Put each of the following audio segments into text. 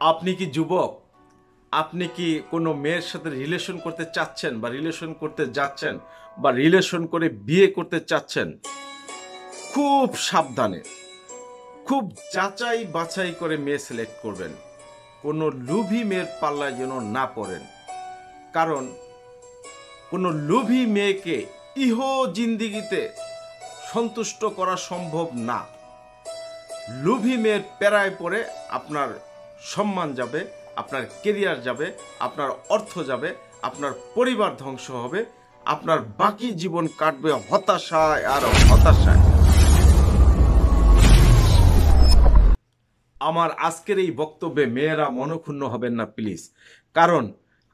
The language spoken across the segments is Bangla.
আপনি কি যুবক? আপনি কি কোনো মেয়ের সাথে রিলেশন করতে চাচ্ছেন বা রিলেশন করতে যাচ্ছেন বা রিলেশন করে বিয়ে করতে চাচ্ছেন? খুব সাবধানে, খুব যাচাই বাছাই করে মেয়ে সিলেক্ট করবেন। কোনো লোভী মেয়ের পাল্লায় যেন না পড়েন। কারণ কোনো লোভী মেয়েকে ইহ জিন্দিগিতে সন্তুষ্ট করা সম্ভব না। লোভী মেয়ের প্যারায় পড়ে আপনার সম্মান যাবে, আপনার কেরিয়ার যাবে, আপনার অর্থ যাবে, আপনার পরিবার ধ্বংস হবে, আপনার বাকি জীবন কাটবে হতাশায় আর হতাশায়। আমার আজকের এই বক্তব্যে মেয়েরা মনক্ষুণ্ণ হবেন না প্লিজ। কারণ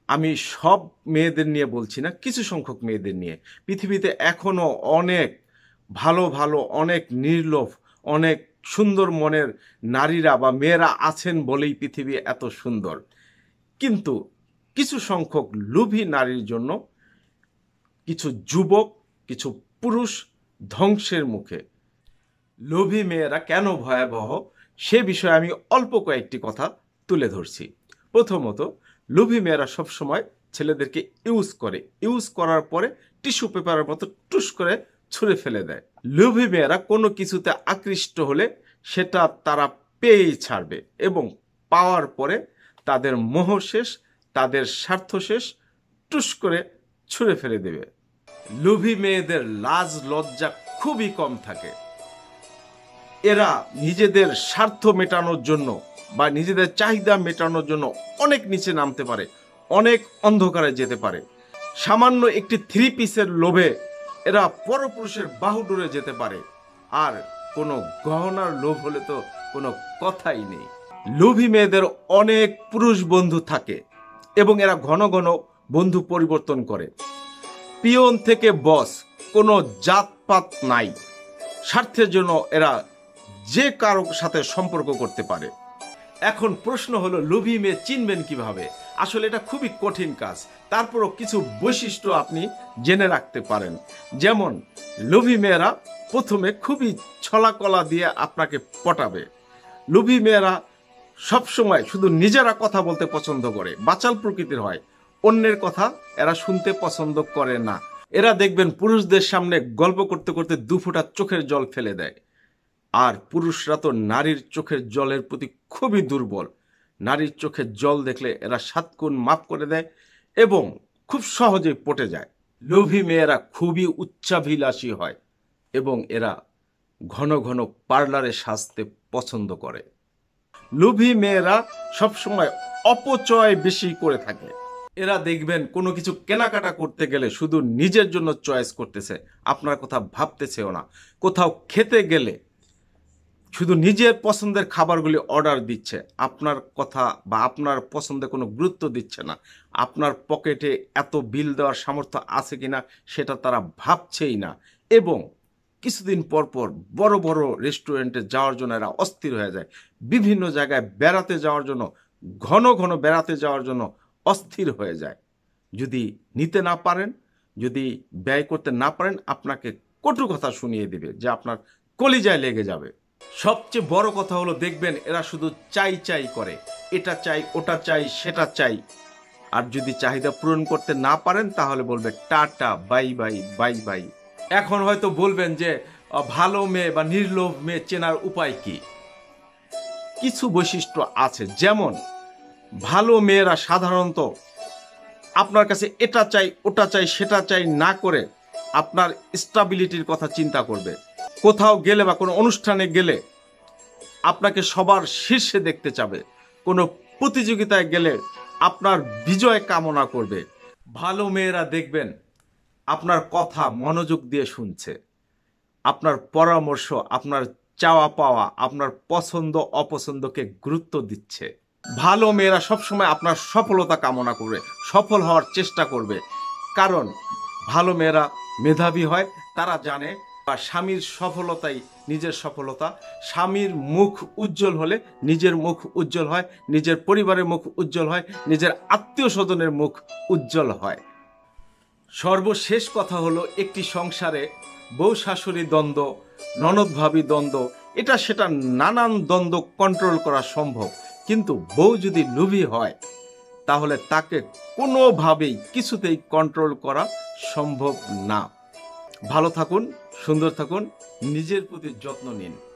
আমি সব মেয়েদের নিয়ে বলছি না, কিছু সংখ্যক মেয়েদের নিয়ে। পৃথিবীতে এখনো অনেক ভালো ভালো, অনেক নির্লোভ, অনেক সুন্দর মনের নারীরা বা মেয়েরা আছেন বলেই পৃথিবী এত সুন্দর। কিন্তু কিছু সংখ্যক লোভী নারীর জন্য কিছু যুবক, কিছু পুরুষ ধ্বংসের মুখে। লোভী মেয়েরা কেন ভয়াবহ সে বিষয়ে আমি অল্প কয়েকটি কথা তুলে ধরছি। প্রথমত, লোভী মেয়েরা সবসময় ছেলেদেরকে ইউজ করার পরে টিস্যু পেপারের মতো টুস করে ছুঁড়ে ফেলে দেয়। লোভী মেয়েরা কোনো কিছুতে আকৃষ্ট হলে সেটা তারা পেয়েই ছাড়বে এবং পাওয়ার পরে তাদের মোহ শেষ, তাদের স্বার্থ শেষ, টুস করে ছুঁড়ে ফেলে দেবে। লোভী মেয়েদের লাজ লজ্জা খুবই কম থাকে। এরা নিজেদের স্বার্থ মেটানোর জন্য বা নিজেদের চাহিদা মেটানোর জন্য অনেক নিচে নামতে পারে, অনেক অন্ধকারে যেতে পারে। সামান্য একটি থ্রি পিসের লোভে এরা পরপুরুষের বাহুডোরে যেতে পারে। আর কোনো গহনার লোভ হলে তো কোনো কথাই নেই। লোভী মেয়েদের অনেক পুরুষ বন্ধু থাকে এবং এরা ঘন ঘন বন্ধু পরিবর্তন করে। পিয়ন থেকে বস, কোনো জাতপাত নাই। স্বার্থের জন্য এরা যে কারো সাথে সম্পর্ক করতে পারে। এখন প্রশ্ন হলো, লোভী মেয়ে চিনবেন কিভাবে? আসলে এটা খুবই কঠিন কাজ। তারপরও কিছু বৈশিষ্ট্য আপনি জেনে রাখতে পারেন। যেমন, লোভী মেয়েরা প্রথমে খুবই ছলাকলা দিয়ে আপনাকে পটাবে। লোভী মেয়েরা সবসময় শুধু নিজেরা কথা বলতে পছন্দ করে, বাচাল প্রকৃতির হয়। অন্যের কথা এরা শুনতে পছন্দ করে না। এরা দেখবেন পুরুষদের সামনে গল্প করতে করতে দুফোঁটা চোখের জল ফেলে দেয়। আর পুরুষরা তো নারীর চোখের জলের প্রতি খুবই দুর্বল। নারীর চোখের জল দেখলে এরা 7 গুণ মাফ করে দেয় এবং খুব সহজেই পটে যায়। লোভী মেয়েরা খুবই উচ্চাভিলাষী হয় এবং এরা ঘন ঘন পার্লারে সাজতে পছন্দ করে। লোভী মেয়েরা সবসময় অপচয় বেশি করে থাকে। এরা দেখবেন কোনো কিছু কেনাকাটা করতে গেলে শুধু নিজের জন্য চয়েস করতেছে, আপনার কথা ভাবতেছেও না। কোথাও খেতে গেলে শুধু নিজের পছন্দের খাবারগুলি অর্ডার দিচ্ছে, আপনার কথা বা আপনার পছন্দে কোনো গুরুত্ব দিচ্ছে না। আপনার পকেটে এত বিল দেওয়ার সামর্থ্য আছে কিনা সেটা তারা ভাবছেই না। এবং কিছুদিন পর পর বড় বড় রেস্টুরেন্টে যাওয়ার জন্য এরা অস্থির হয়ে যায়। বিভিন্ন জায়গায় বেড়াতে যাওয়ার জন্য, ঘন ঘন বেড়াতে যাওয়ার জন্য অস্থির হয়ে যায়। যদি নিতে না পারেন, যদি ব্যয় করতে না পারেন, আপনাকে কটু কথা শুনিয়ে দিবে যে আপনার কলিজায় লেগে যাবে। সবচেয়ে বড় কথা হলো, দেখবেন এরা শুধু চাই চাই করে, এটা চাই, ওটা চাই, সেটা চাই। আর যদি চাহিদা পূরণ করতে না পারেন তাহলে বলবে tata, bye bye, bye bye. এখন হয়তো বলবেন যে ভালো মেয়ে বা নির্লোভ মেয়ে চেনার উপায় কি? কিছু বৈশিষ্ট্য আছে। যেমন, ভালো মেয়েরা সাধারণত আপনার কাছে এটা চাই, ওটা চাই, সেটা চাই না করে আপনার স্টেবিলিটির কথা চিন্তা করবে। কোথাও গেলে বা কোনো অনুষ্ঠানে গেলে আপনাকে সবার শীর্ষে দেখতে চাবে। কোনো প্রতিযোগিতায় গেলে আপনার বিজয় কামনা করবে। ভালো মেয়েরা দেখবেন আপনার কথা মনোযোগ দিয়ে শুনছে, আপনার পরামর্শ, আপনার চাওয়া পাওয়া, আপনার পছন্দ অপছন্দকে গুরুত্ব দিচ্ছে। ভালো মেয়েরা সবসময় আপনার সফলতা কামনা করবে, সফল হওয়ার চেষ্টা করবে। কারণ ভালো মেয়েরা মেধাবী হয়। তারা জানে বা স্বামীর সফলতাই নিজের সফলতা। স্বামীর মুখ উজ্জ্বল হলে নিজের মুখ উজ্জ্বল হয়, নিজের পরিবারের মুখ উজ্জ্বল হয়, নিজের আত্মীয় স্বজনের মুখ উজ্জ্বল হয়। সর্বশেষ কথা হলো, একটি সংসারে বউ শাশুড়ি দ্বন্দ্ব, ননদ ভাবি দ্বন্দ্ব, এটা সেটা নানান দ্বন্দ্ব কন্ট্রোল করা সম্ভব। কিন্তু বউ যদি লোভী হয় তাহলে তাকে কোনোভাবেই কিছুতেই কন্ট্রোল করা সম্ভব না। ভালো থাকুন, সুন্দর থাকুন, নিজের প্রতি যত্ন নিন।